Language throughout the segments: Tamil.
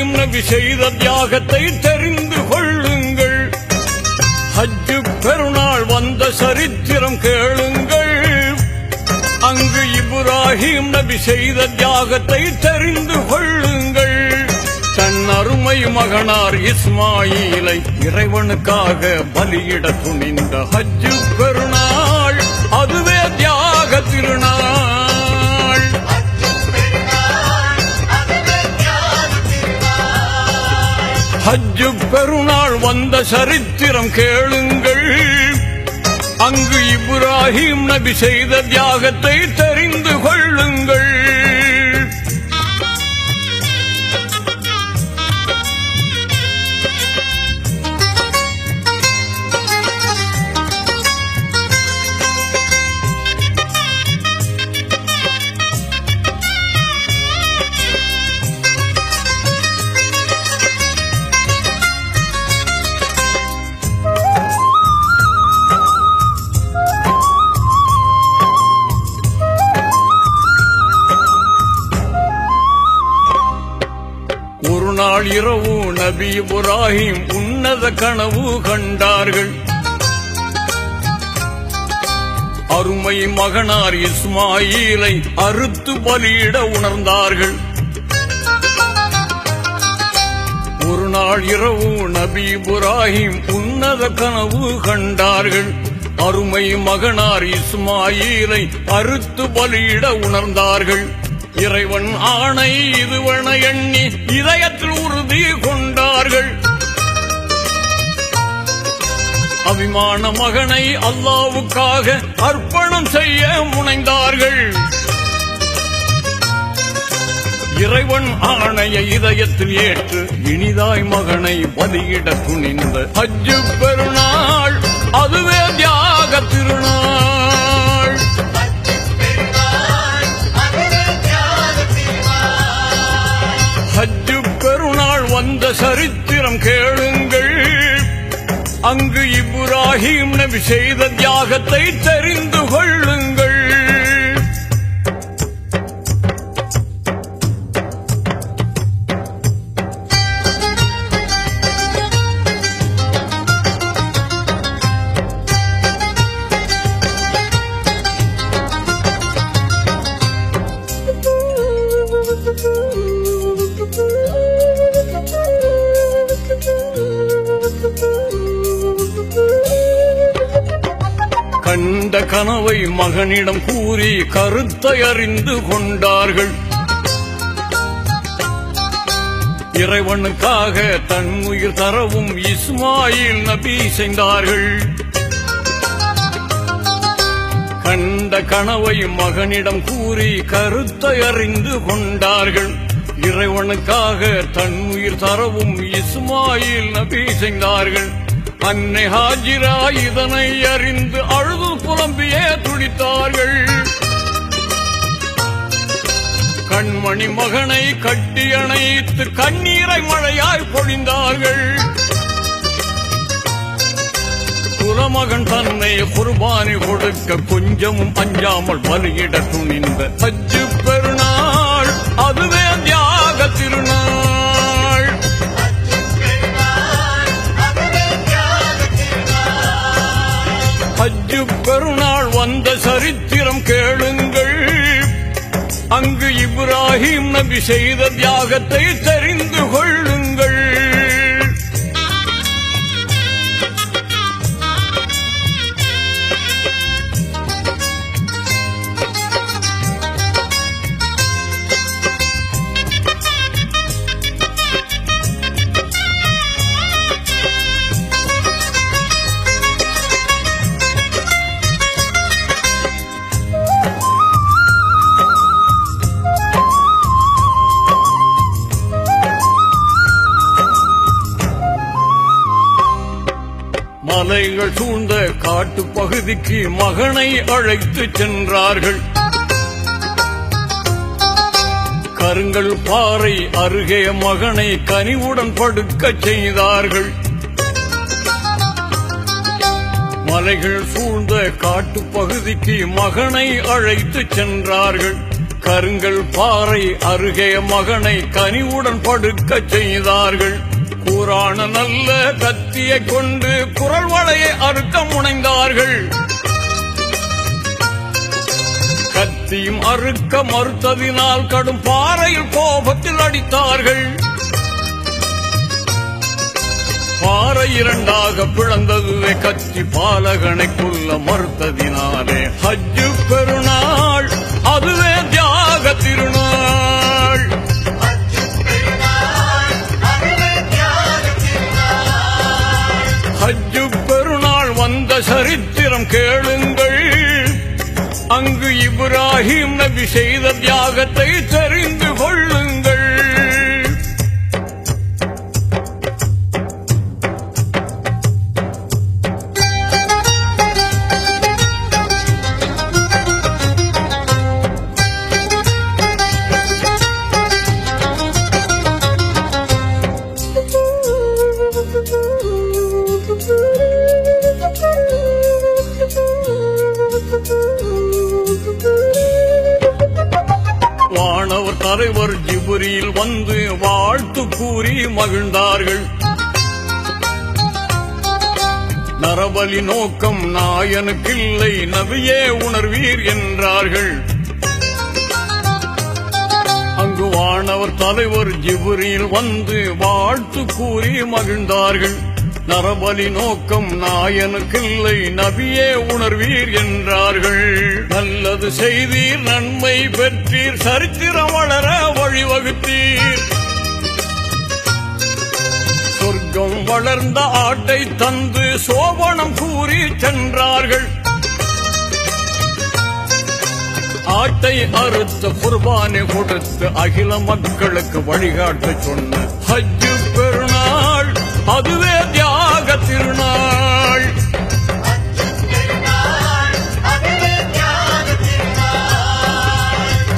இப்ராஹிம் நபி செய்த தியாகத்தை தெரிந்து கொள்ளுங்கள். ஹஜ்ஜு பெருநாள் வந்த சரித்திரம் கேளுங்கள். அங்கு இப்ராஹிம் நபி செய்த தியாகத்தை தெரிந்து கொள்ளுங்கள். தன் அருமை மகனார் இஸ்மாயிலை இறைவனுக்காக பலியிட துணிந்த ஹஜ்ஜு பெருநாள் அதுவே தியாக திருநாள். ஹஜ்ஜு பெருநாள் வந்த சரித்திரம் கேளுங்கள். அங்கு இப்ராஹிம் நபி செய்த தியாகத்தை தெரிந்து கொள்ளுங்கள். ஒரு நாள் இரவு நபி இப்ராஹிம் உன்னத கனவு கண்டார்கள். அருமை மகனார் இஸ்மாயிலை அறுத்து பலியிட உணர்ந்தார்கள். ஒரு நாள் இரவு நபி இப்ராஹிம் உன்னத கனவு கண்டார்கள். அருமை மகனார் இஸ்மாயிலை அறுத்து பலியிட உணர்ந்தார்கள். இறைவன் ஆணை இதுவென எண்ணி இதயத்தில் உறுதி கொண்டார்கள். அபிமான மகனை அல்லாவுக்காக அர்ப்பணம் செய்ய முனைந்தார்கள். இறைவன் ஆணையை இதயத்தில் ஏற்று இனிதாய் மகனை பலியிட துணிந்த ஹஜ்ஜு பெருநாள் அதுவே தியாக திருநாள். ஹஜ்ஜு பெருநாள் வந்த சரித்திரம் கேளுங்கள். அங்கு இப்ராஹிம் நபி செய்த தியாகத்தை தெரிந்து கொள்ளுங்கள். கண்ட கனவை மகனிடம் கூறி கருத்தை அறிந்து கொண்டார்கள். இறைவனுக்காக தன் உயிர் தரவும் இஸ்மாயில் நபி செய்தார்கள். கண்ட கனவை மகனிடம் கூறி கருத்தை அறிந்து கொண்டார்கள். இறைவனுக்காக தன் உயிர் தரவும் இஸ்மாயில் நபி செய்தார்கள். அன்னை ஹாஜிரா இதனை அறிந்து அழுது புலம்பியே துடித்தார்கள். கண்மணி மகனை கட்டி அணைத்து கண்ணீரை மழையாய் பொழிந்தார்கள். குலமகன் தன்னை குர்பானி கொடுக்க கொஞ்சமும் அஞ்சாமல் பலியிட துணிந்த ஹஜ்ஜு பெருநாள் அதுவே தியாக திருநாள். ஹஜ்ஜு பெருநாள் வந்த சரித்திரம் கேளுங்கள். அங்கு இப்ராஹிம் நபி செய்த தியாகத்தை தெரிந்து கொள்ளுங்கள். மலைகள் சூழ்ந்த காட்டு பகுதிக்கு மகனை அழைத்து சென்றார்கள். கருங்கல் பாறை அருகே மகனை கனிவுடன் படுக்கச் செய்தார்கள். மலைகள் சூழ்ந்த காட்டு பகுதிக்கு மகனை அழைத்து சென்றார்கள். கருங்கல் பாறை அருகே மகனை கனிவுடன் படுக்கச் செய்தார்கள். கூரான நல்ல கத்தியை கொண்டு குரல் வளையை அறுக்க முனைந்தார்கள். கத்தியும் அறுக்க மறுத்ததினால் கடும் பாறையில் கோபத்தில் அடித்தார்கள். பாறை இரண்டாக பிளந்ததுவே கத்தி பாலகனை கொல்ல மறுத்ததினாலே ஹஜ்ஜு பெருநாள் அதுவே தியாக திருநாள். ஹஜ்ஜு பெருநாள் வந்த சரித்திரம் கேளுங்கள். அங்கு இப்ராஹிம் நபி செய்த தியாகத்தை தெரிந்து கொள்ளுங்கள். வானவர் தலைவர் ஜிப்ரீல் வந்து வாழ்த்து கூறி மகிழ்ந்தார்கள். நரபலி நோக்கம் நாயனுக்கில்லை, நபியே உணர்வீர் என்றார்கள். அங்கு வானவர் தலைவர் ஜிப்ரீல் வந்து வாழ்த்து கூறி மகிழ்ந்தார்கள். நரபலி நோக்கம் நாயனுக்கில்லை, நபியே உணர்வீர் என்றார்கள். நல்லது செய்தீர், நன்மை பெற்றீர், சரித்திரம் வளர வழிவகுத்தீர். சொர்க்கம் வளர்ந்த ஆட்டை தந்து சோபனம் கூறி சென்றார்கள். ஆட்டை அறுத்த குர்பானை கொடுத்து அகில மக்களுக்கு வழிகாட்ட சொன்ன ஹஜ்ஜு பெருநாள் அதுவே தியாக திருநாள்.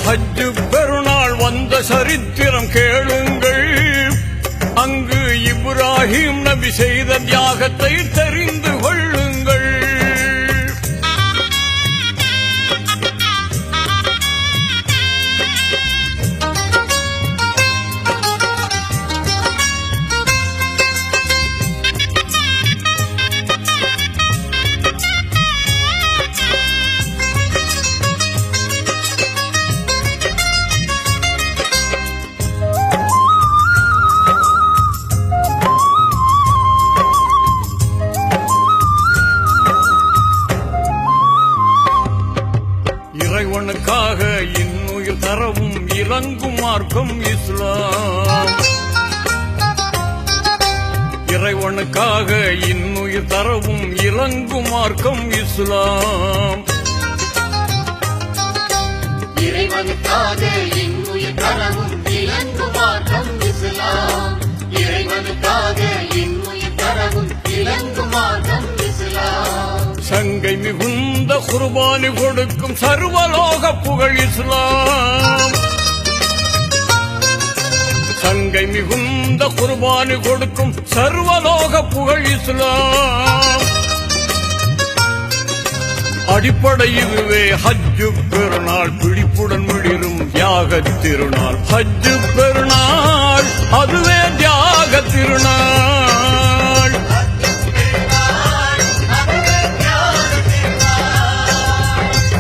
ஹஜ்ஜு பெருநாள் வந்த சரித்திரம் கேளுங்கள். அங்கு இப்ராஹிம் நபி செய்த தியாகத்தை தெரிந்து கொள்ளுங்கள். இறைவனுக்காக இன்னுயிர் தரவும் இறங்கும் மார்க்கம் இஸ்லாம். இறைவனுக்காக இன்னுயிர் தரவும் இறங்கும் மார்க்கம் இஸ்லாம். இறைவனுக்காக இன்னுயிர் தரவும் இறங்கும் மார்க்கம் இஸ்லாம். இறைவனுக்காக இன்னுயிர் தரவும் இறங்கும் மார்க்கம் இஸ்லாம். சங்கை மிகுந்த குர்பானி கொடுக்கும் சர்வலோக புகழ் இஸ்லாம். சங்கை மிகுந்த குர்பானி கொடுக்கும் சர்வலோக புகழ் இஸ்லாம். அடிப்படை இதுவே ஹஜ்ஜு பெருநாள், பிடிப்புடன் மிளிரும் தியாக திருநாள். ஹஜ்ஜு பெருநாள் அதுவே தியாக திருநாள்.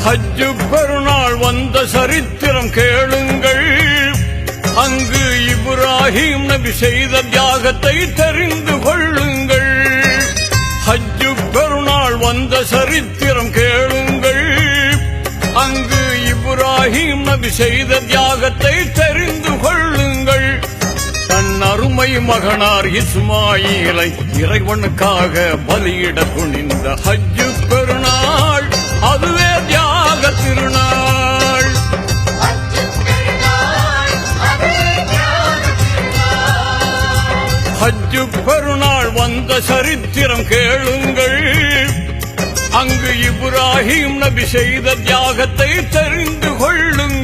ஹஜ்ஜு பெருநாள் வந்த சரித்திரம் கேளுங்கள். அங்கு இப்ராஹிம் நபி செய்த தியாகத்தை தெரிந்து கொள்ளுங்கள். ஹஜ்ஜு பெருநாள் வந்த சரித்திரம் கேளுங்கள். அங்கு இப்ராஹிம் நபி செய்த தியாகத்தை தெரிந்து கொள்ளுங்கள். தன் அருமை மகனார் இஸ்மாயிலை இறைவனுக்காக பலியிட துணிந்த ஹஜ்ஜு பெருநாள் அதுவே தியாக திருநாள். ஹஜ்ஜு பெருநாள் வந்த சரித்திரம் கேளுங்கள். அங்கு இப்ராஹிம் நபி செய்த தியாகத்தை தெரிந்து கொள்ளுங்கள்.